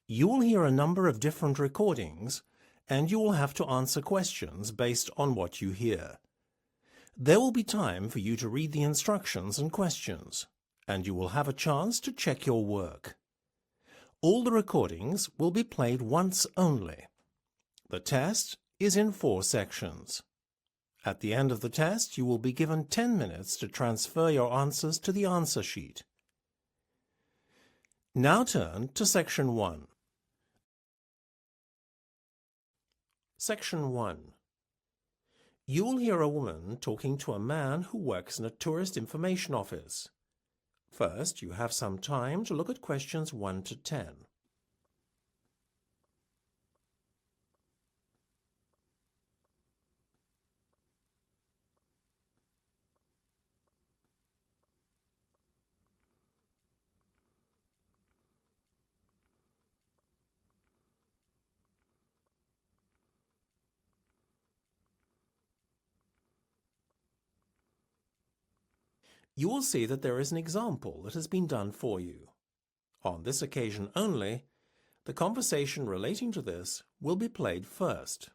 You will hear a number of different recordings, and you will have to answer questions based on what you hear. There will be time for you to read the instructions and questions, and you will have a chance to check your work. All the recordings will be played once only. The test is in 4 sections. At the end of the test, you will be given 10 minutes to transfer your answers to the answer sheet. Now turn to Section 1. Section 1. You will hear a woman talking to a man who works in a tourist information office. First, you have some time to look at questions 1 to 10. You will see that there is an example that has been done for you. On this occasion only, the conversation relating to this will be played first.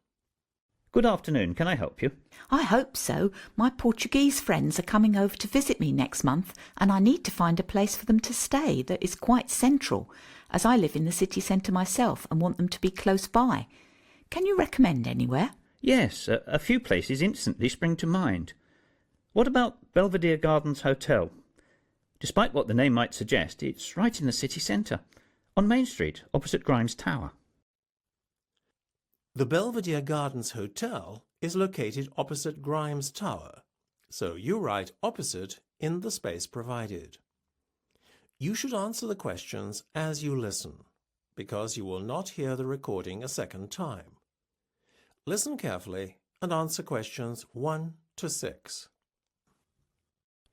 Good afternoon. Can I help you? I hope so. My Portuguese friends are coming over to visit me next month, and I need to find a place for them to stay that is quite central, as I live in the city centre myself and want them to be close by. Can you recommend anywhere? Yes, a few places instantly spring to mind. What about Belvedere Gardens Hotel? Despite what the name might suggest, it's right in the city centre, on Main Street, opposite Grimes Tower. The Belvedere Gardens Hotel is located opposite Grimes Tower, so you write opposite in the space provided. You should answer the questions as you listen, because you will not hear the recording a second time. Listen carefully and answer questions 1 to 6.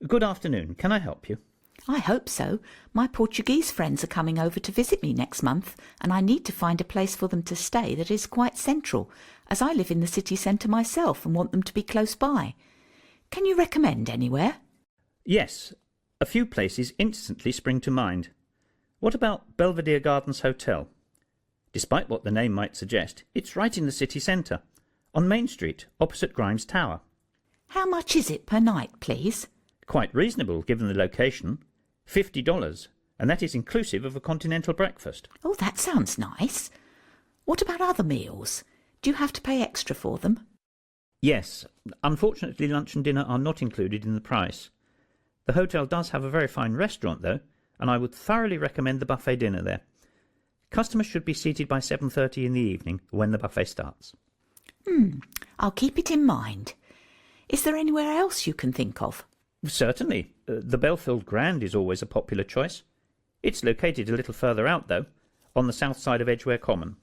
Good afternoon. Can I help you? I hope so. My Portuguese friends are coming over to visit me next month, and I need to find a place for them to stay that is quite central, as I live in the city centre myself and want them to be close by. Can you recommend anywhere? Yes, a few places instantly spring to mind. What about Belvedere Gardens Hotel? Despite what the name might suggest, it's right in the city centre, on Main Street, opposite Grimes Tower. How much is it per night, please? Quite reasonable given the location. $50, and that is inclusive of a continental breakfast. Oh, that sounds nice. What about other meals? Do you have to pay extra for them? Yes, unfortunately lunch and dinner are not included in the price. The hotel does have a very fine restaurant though, and I would thoroughly recommend the buffet dinner there. Customers should be seated by 7:30 in the evening when the buffet starts. I'll keep it in mind. Is there anywhere else you can think of? Certainly. The Belfield Grand is always a popular choice. It's located a little further out, though, on the south side of Edgware Common.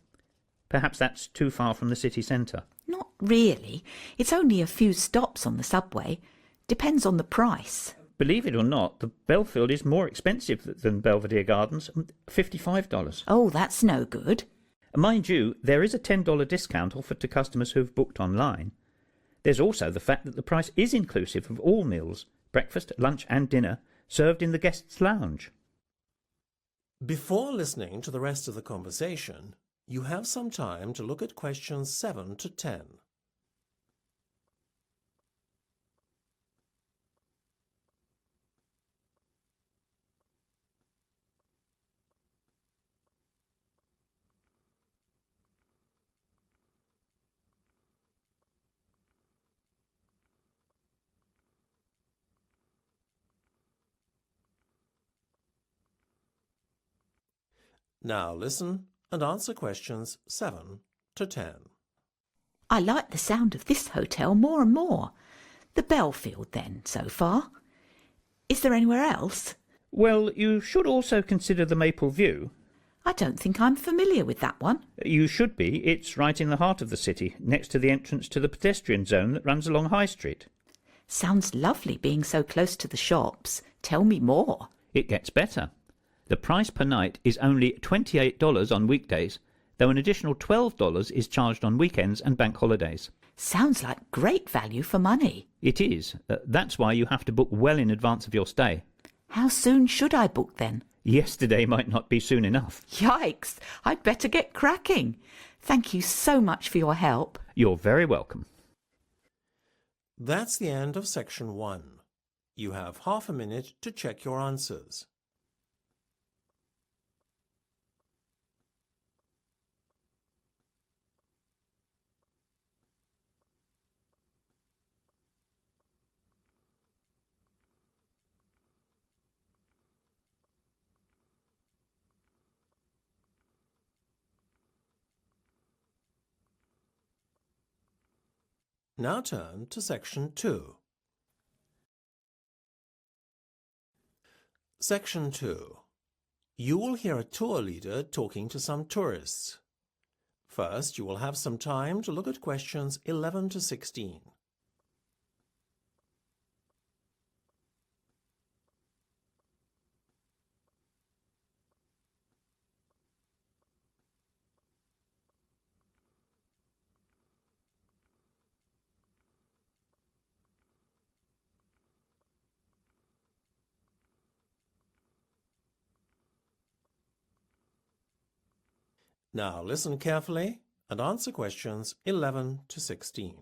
Perhaps that's too far from the city centre. Not really. It's only a few stops on the subway. Depends on the price. Believe it or not, the Belfield is more expensive than Belvedere Gardens, $55. Oh, that's no good. Mind you, there is a $10 discount offered to customers who've booked online. There's also the fact that the price is inclusive of all meals, breakfast, lunch and dinner, served in the guest's lounge. Before listening to the rest of the conversation, you have some time to look at questions 7 to 10. Now listen and answer questions 7 to 10. I like the sound of this hotel more and more. The Belfield, then, so far. Is there anywhere else? Well, you should also consider the Maple View. I don't think I'm familiar with that one. You should be. It's right in the heart of the city, next to the entrance to the pedestrian zone that runs along High Street. Sounds lovely being so close to the shops. Tell me more. It gets better. The price per night is only $28 on weekdays, though an additional $12 is charged on weekends and bank holidays. Sounds like great value for money. It is. That's why you have to book well in advance of your stay. How soon should I book then? Yesterday might not be soon enough. Yikes! I'd better get cracking. Thank you so much for your help. You're very welcome. That's the end of section 1. You have half a minute to check your answers. Now turn to section 2. Section 2. You will hear a tour leader talking to some tourists. First, you will have some time to look at questions 11 to 16. Now listen carefully and answer questions 11 to 16.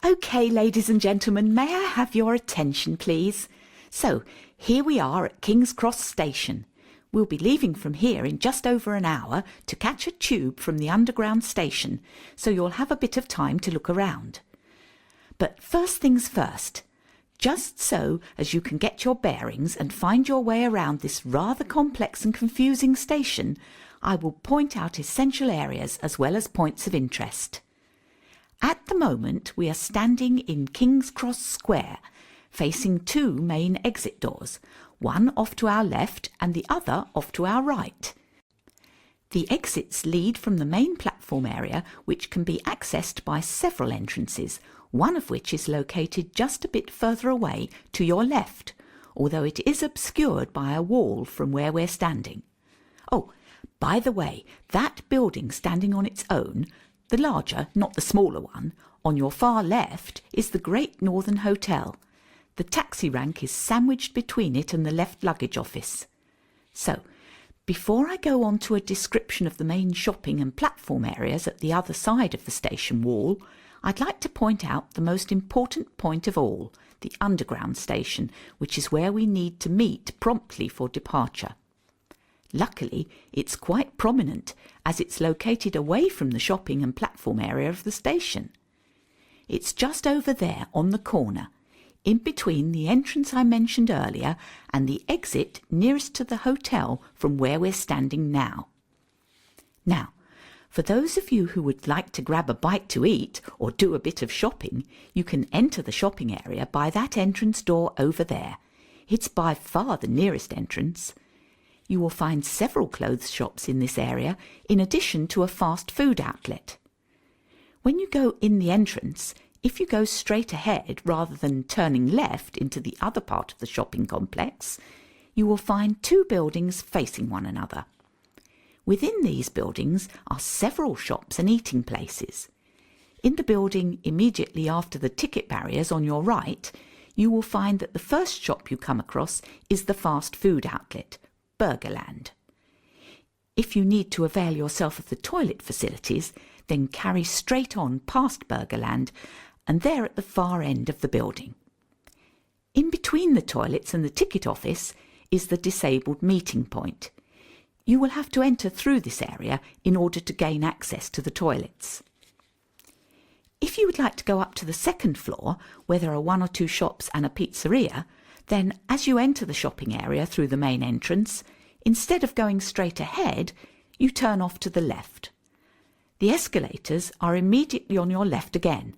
OK, ladies and gentlemen, may I have your attention, please? So, here we are at King's Cross Station. We'll be leaving from here in just over an hour to catch a tube from the underground station, so you'll have a bit of time to look around. But first things first, just so as you can get your bearings and find your way around this rather complex and confusing station, I will point out essential areas as well as points of interest. At the moment, we are standing in King's Cross Square, facing two main exit doors, one off to our left and the other off to our right. The exits lead from the main platform area, which can be accessed by several entrances, one of which is located just a bit further away to your left, although it is obscured by a wall from where we're standing. Oh, by the way, that building standing on its own, the larger, not the smaller one, on your far left is the Great Northern Hotel. The taxi rank is sandwiched between it and the left luggage office. So, before I go on to a description of the main shopping and platform areas at the other side of the station wall, I'd like to point out the most important point of all, the underground station, which is where we need to meet promptly for departure. Luckily, it's quite prominent, as it's located away from the shopping and platform area of the station. It's just over there on the corner, in between the entrance I mentioned earlier and the exit nearest to the hotel from where we're standing now. Now, for those of you who would like to grab a bite to eat or do a bit of shopping, you can enter the shopping area by that entrance door over there. It's by far the nearest entrance. You will find several clothes shops in this area, in addition to a fast food outlet. When you go in the entrance, if you go straight ahead rather than turning left into the other part of the shopping complex, you will find two buildings facing one another. Within these buildings are several shops and eating places. In the building immediately after the ticket barriers on your right, you will find that the first shop you come across is the fast food outlet, Burgerland. If you need to avail yourself of the toilet facilities, then carry straight on past Burgerland, and they're at the far end of the building. In between the toilets and the ticket office is the disabled meeting point. You will have to enter through this area in order to gain access to the toilets. If you would like to go up to the second floor, where there are one or two shops and a pizzeria, then as you enter the shopping area through the main entrance, instead of going straight ahead, you turn off to the left. The escalators are immediately on your left again.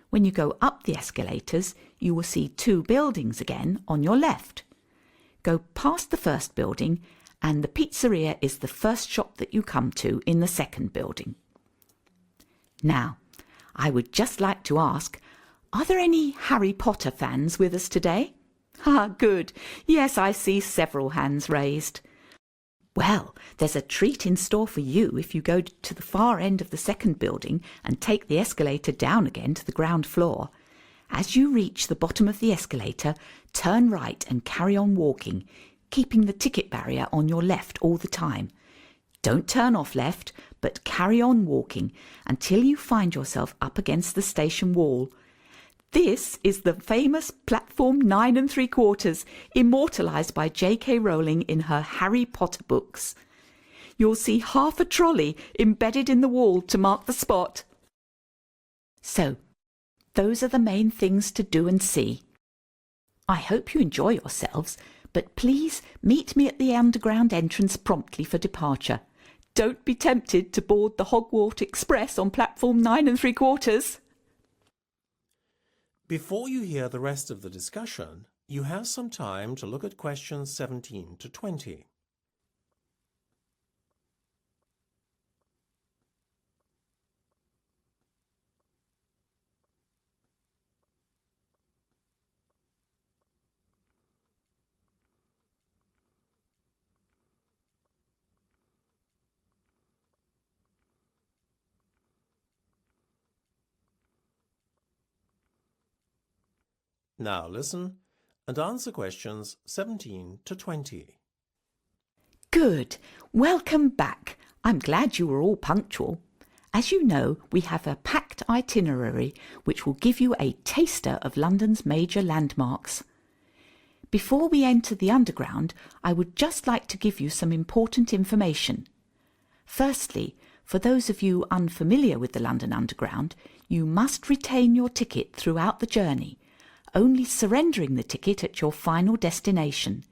When you go up the escalators, you will see two buildings again on your left. Go past the first building, and the pizzeria is the first shop that you come to in the second building. Now, I would just like to ask, are there any Harry Potter fans with us today? Ah, good. Yes, I see several hands raised. Well, there's a treat in store for you if you go to the far end of the second building and take the escalator down again to the ground floor. As you reach the bottom of the escalator, turn right and carry on walking. keeping the ticket barrier on your left all the time. Don't turn off left, but carry on walking until you find yourself up against the station wall. This is the famous Platform 9 3/4, immortalised by J.K. Rowling in her Harry Potter books. You'll see half a trolley embedded in the wall to mark the spot. So, those are the main things to do and see. I hope you enjoy yourselves, but please meet me at the underground entrance promptly for departure. Don't be tempted to board the Hogwarts Express on Platform 9 3/4. Before you hear the rest of the discussion, you have some time to look at questions 17 to 20. Now listen and answer questions 17 to 20. Good. Welcome back. I'm glad you were all punctual. As you know, we have a packed itinerary which will give you a taster of London's major landmarks. Before we enter the Underground, I would just like to give you some important information. Firstly, for those of you unfamiliar with the London Underground, you must retain your ticket throughout the journey, only surrendering the ticket at your final destination.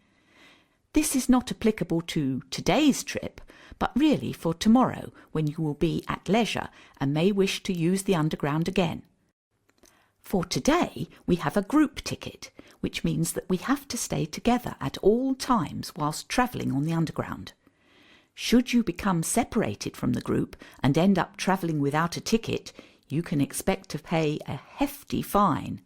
This is not applicable to today's trip, but really for tomorrow, when you will be at leisure and may wish to use the Underground again. For today, we have a group ticket, which means that we have to stay together at all times whilst travelling on the Underground. Should you become separated from the group and end up travelling without a ticket, you can expect to pay a hefty fine.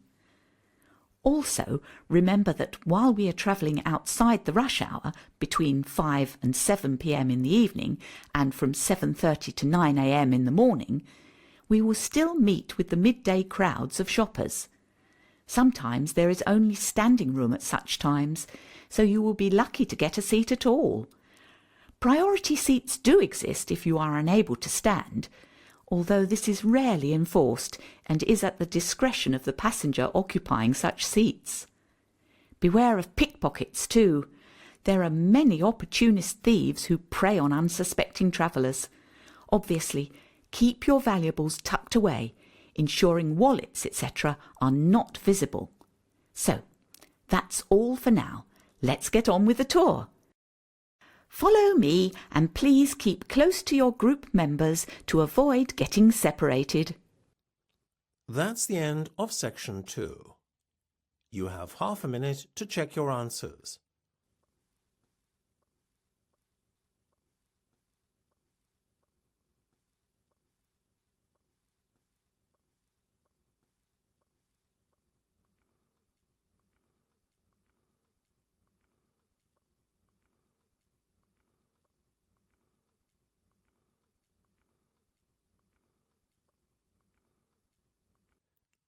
Also, remember that while we are travelling outside the rush hour, between 5 and 7 p.m. in the evening and from 7:30 to 9 a.m. in the morning, we will still meet with the midday crowds of shoppers. Sometimes there is only standing room at such times, so you will be lucky to get a seat at all. Priority seats do exist if you are unable to stand, although this is rarely enforced and is at the discretion of the passenger occupying such seats. Beware of pickpockets too. There are many opportunist thieves who prey on unsuspecting travellers. Obviously, keep your valuables tucked away, ensuring wallets, etc. are not visible. So, that's all for now. Let's get on with the tour. Follow me and please keep close to your group members to avoid getting separated. That's the end of section 2. You have half a minute to check your answers.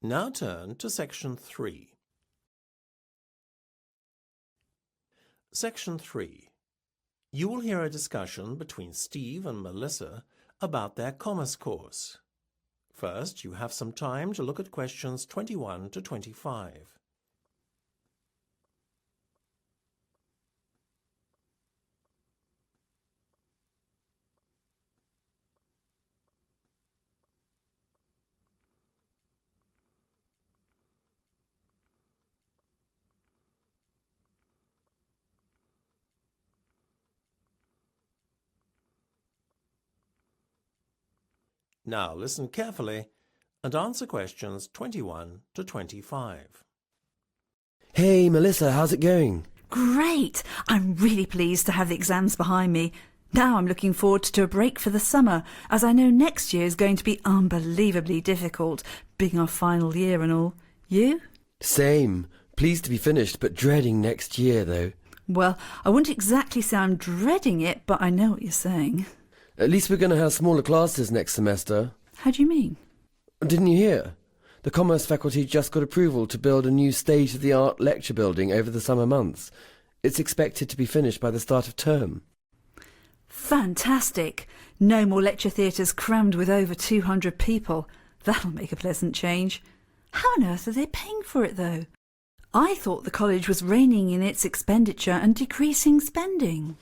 Now turn to section 3. Section 3. You will hear a discussion between Steve and Melissa about their commerce course. First, you have some time to look at questions 21 to 25. Now listen carefully and answer questions 21 to 25. Hey, Melissa, how's it going? Great! I'm really pleased to have the exams behind me. Now I'm looking forward to a break for the summer, as I know next year is going to be unbelievably difficult, being our final year and all. You? Same. Pleased to be finished, but dreading next year, though. Well, I wouldn't exactly say I'm dreading it, but I know what you're saying. At least we're going to have smaller classes next semester. How do you mean? Didn't you hear? The Commerce faculty just got approval to build a new state-of-the-art lecture building over the summer months. It's expected to be finished by the start of term. Fantastic! No more lecture theatres crammed with over 200 people. That'll make a pleasant change. How on earth are they paying for it, though? I thought the college was reining in its expenditure and decreasing spending.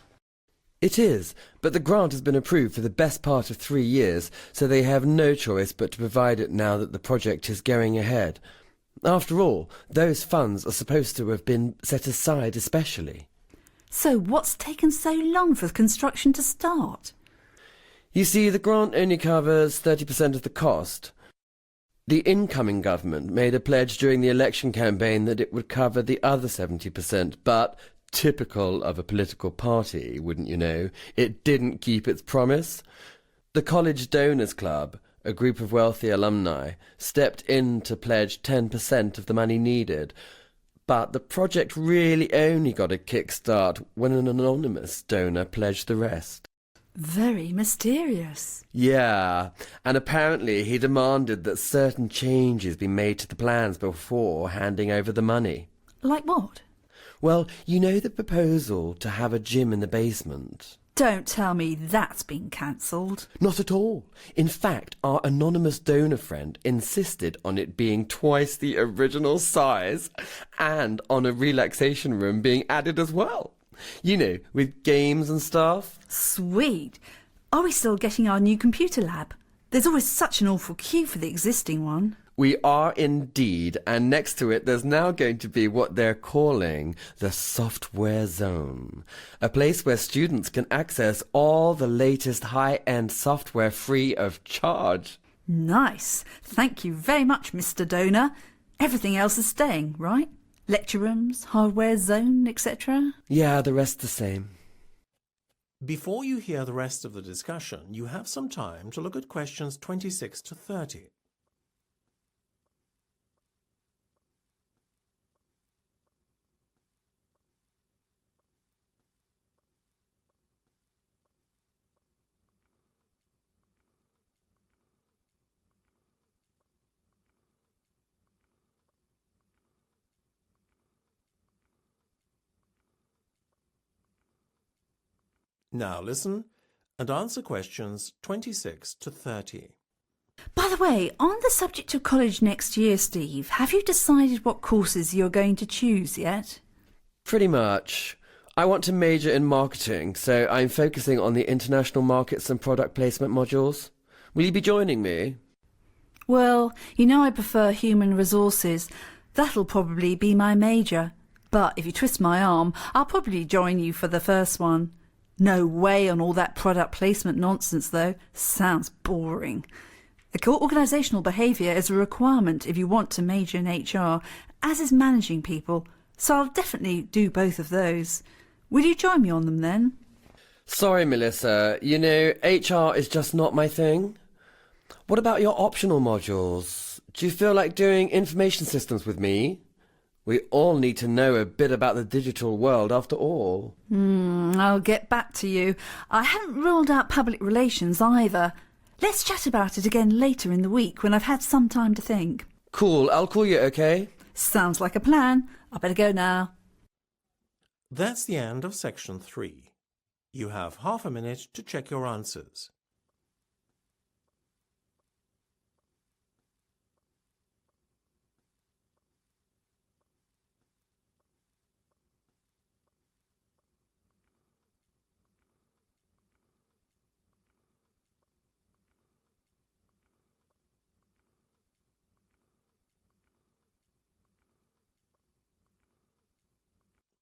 It is, but the grant has been approved for the best part of 3 years, so they have no choice but to provide it now that the project is going ahead. After all, those funds are supposed to have been set aside especially. So what's taken so long for the construction to start? You see, the grant only covers 30% of the cost. The incoming government made a pledge during the election campaign that it would cover the other 70%, but, typical of a political party, wouldn't you know, it didn't keep its promise. The College Donors Club, a group of wealthy alumni, stepped in to pledge 10% of the money needed, but the project really only got a kick-start when an anonymous donor pledged the rest. Very mysterious. Yeah, and apparently he demanded that certain changes be made to the plans before handing over the money. Like what? Well, you know the proposal to have a gym in the basement? Don't tell me that's been cancelled. Not at all. In fact, our anonymous donor friend insisted on it being twice the original size and on a relaxation room being added as well. You know, with games and stuff. Sweet. Are we still getting our new computer lab? There's always such an awful queue for the existing one. We are indeed, and next to it there's now going to be what they're calling the Software Zone, a place where students can access all the latest high-end software free of charge. Nice. Thank you very much, Mr. Donor. Everything else is staying, right? Lecture rooms, hardware zone, etc.? Yeah, the rest the same. Before you hear the rest of the discussion, you have some time to look at questions 26 to 30. Now listen and answer questions 26 to 30. By the way, on the subject of college next year, Steve, have you decided what courses you're going to choose yet? Pretty much. I want to major in marketing, so I'm focusing on the international markets and product placement modules. Will you be joining me? Well, you know I prefer human resources. That'll probably be my major. But if you twist my arm, I'll probably join you for the first one. No way on all that product placement nonsense, though. Sounds boring. Organisational behaviour is a requirement if you want to major in HR, as is managing people. So I'll definitely do both of those. Will you join me on them then? Sorry, Melissa. You know, HR is just not my thing. What about your optional modules? Do you feel like doing information systems with me? We all need to know a bit about the digital world after all. I'll get back to you. I haven't ruled out public relations either. Let's chat about it again later in the week when I've had some time to think. Cool, I'll call you, okay? Sounds like a plan. I better go now. That's the end of section 3. You have half a minute to check your answers.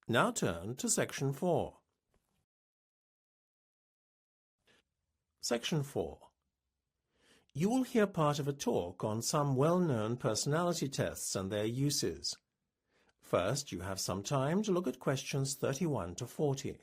Now turn to section 4. Section 4. You will hear part of a talk on some well-known personality tests and their uses. First, you have some time to look at questions 31 to 40.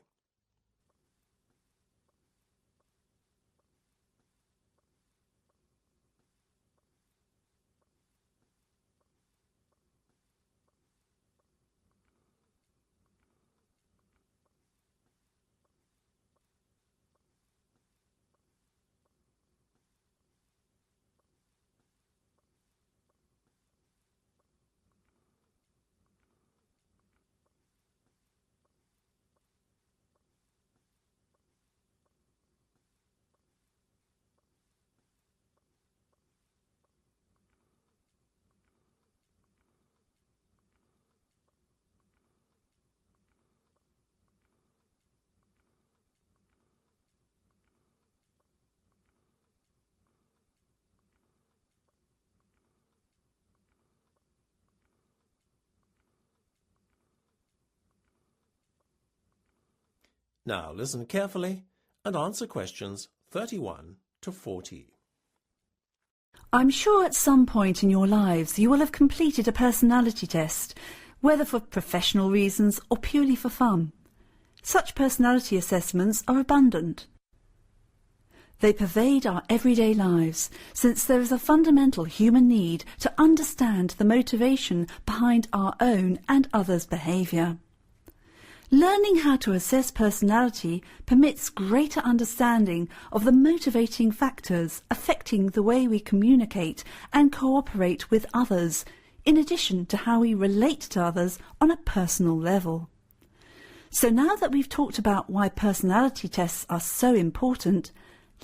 Now listen carefully and answer questions 31 to 40. I'm sure at some point in your lives you will have completed a personality test, whether for professional reasons or purely for fun. Such personality assessments are abundant. They pervade our everyday lives, since there is a fundamental human need to understand the motivation behind our own and others' behaviour. Learning how to assess personality permits greater understanding of the motivating factors affecting the way we communicate and cooperate with others, in addition to how we relate to others on a personal level. So now that we've talked about why personality tests are so important,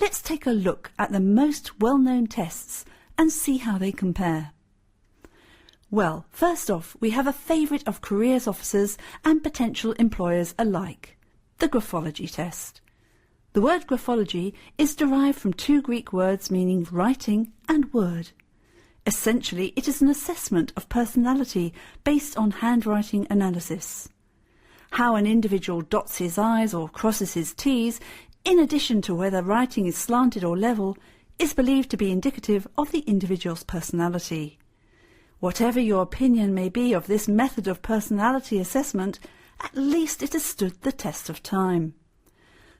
let's take a look at the most well-known tests and see how they compare. Well, first off, we have a favourite of careers officers and potential employers alike, the graphology test. The word graphology is derived from two Greek words meaning writing and word. Essentially, it is an assessment of personality based on handwriting analysis. How an individual dots his I's or crosses his T's, in addition to whether writing is slanted or level, is believed to be indicative of the individual's personality. Whatever your opinion may be of this method of personality assessment, at least it has stood the test of time.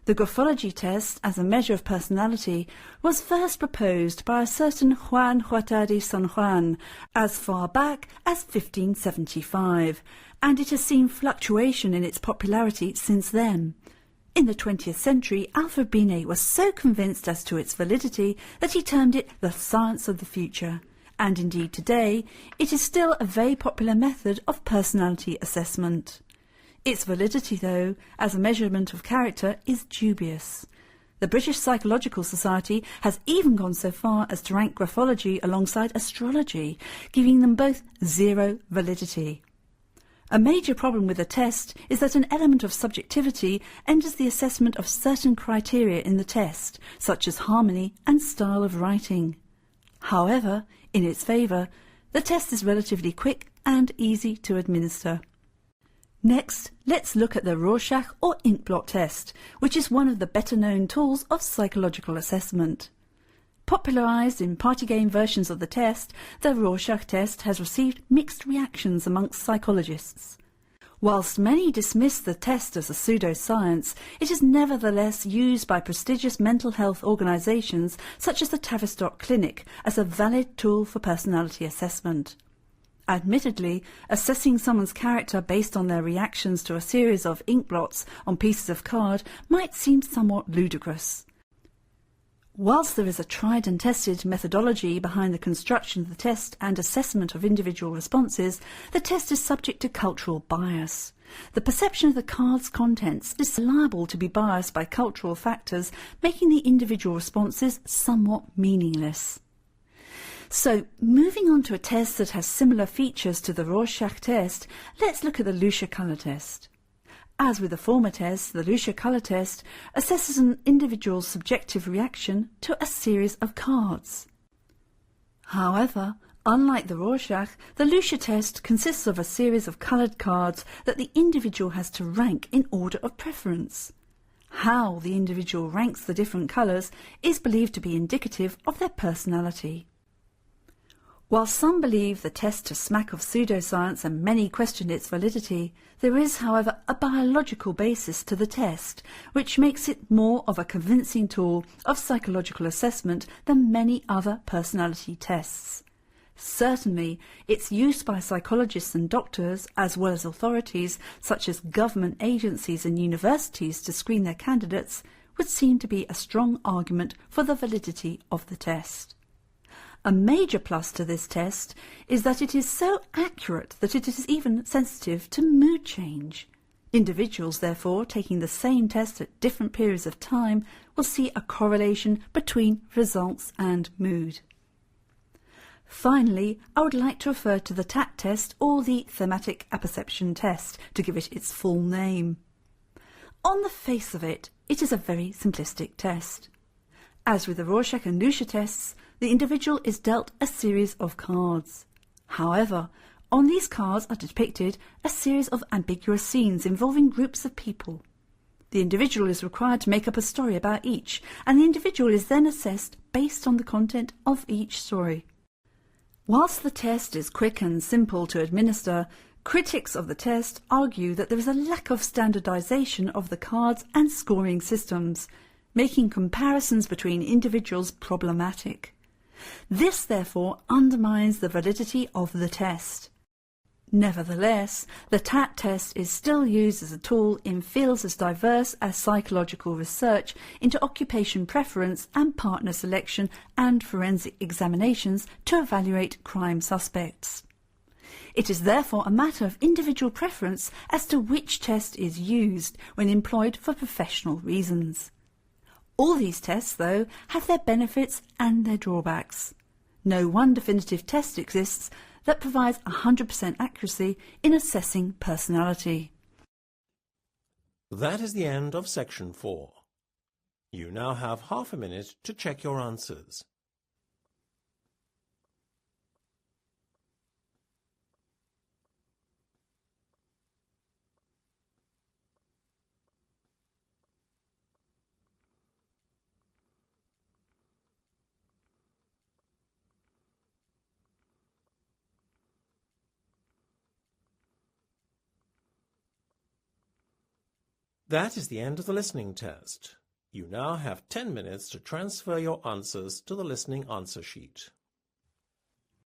The graphology test, as a measure of personality, was first proposed by a certain Juan Huerta de San Juan as far back as 1575, and it has seen fluctuation in its popularity since then. In the 20th century, Alfred Binet was so convinced as to its validity that he termed it the science of the future. And indeed today, it is still a very popular method of personality assessment. Its validity, though, as a measurement of character, is dubious. The British Psychological Society has even gone so far as to rank graphology alongside astrology, giving them both zero validity. A major problem with the test is that an element of subjectivity enters the assessment of certain criteria in the test, such as harmony and style of writing. However, in its favour, the test is relatively quick and easy to administer. Next, let's look at the Rorschach or inkblot test, which is one of the better-known tools of psychological assessment. Popularised in party game versions of the test, the Rorschach test has received mixed reactions amongst psychologists. Whilst many dismiss the test as a pseudoscience, it is nevertheless used by prestigious mental health organisations such as the Tavistock Clinic as a valid tool for personality assessment. Admittedly, assessing someone's character based on their reactions to a series of inkblots on pieces of card might seem somewhat ludicrous. Whilst there is a tried and tested methodology behind the construction of the test and assessment of individual responses, the test is subject to cultural bias. The perception of the card's contents is liable to be biased by cultural factors, making the individual responses somewhat meaningless. So, moving on to a test that has similar features to the Rorschach test, let's look at the Lucia colour test. As with the former test, the Lucia colour test assesses an individual's subjective reaction to a series of cards. However, unlike the Rorschach, the Lucia test consists of a series of coloured cards that the individual has to rank in order of preference. How the individual ranks the different colours is believed to be indicative of their personality. While some believe the test to smack of pseudoscience and many question its validity, there is, however, a biological basis to the test, which makes it more of a convincing tool of psychological assessment than many other personality tests. Certainly, its use by psychologists and doctors, as well as authorities such as government agencies and universities to screen their candidates, would seem to be a strong argument for the validity of the test. A major plus to this test is that it is so accurate that it is even sensitive to mood change. Individuals, therefore, taking the same test at different periods of time will see a correlation between results and mood. Finally, I would like to refer to the TAT test, or the Thematic Apperception Test, to give it its full name. On the face of it, it is a very simplistic test. As with the Rorschach and Lucia tests, the individual is dealt a series of cards. However, on these cards are depicted a series of ambiguous scenes involving groups of people. The individual is required to make up a story about each, and the individual is then assessed based on the content of each story. Whilst the test is quick and simple to administer, critics of the test argue that there is a lack of standardisation of the cards and scoring systems, making comparisons between individuals problematic. This, therefore, undermines the validity of the test. Nevertheless, the TAT test is still used as a tool in fields as diverse as psychological research into occupation preference and partner selection and forensic examinations to evaluate crime suspects. It is therefore a matter of individual preference as to which test is used when employed for professional reasons. All these tests, though, have their benefits and their drawbacks. No one definitive test exists that provides 100% accuracy in assessing personality. That is the end of section 4. You now have half a minute to check your answers. That is the end of the listening test. You now have 10 minutes to transfer your answers to the listening answer sheet.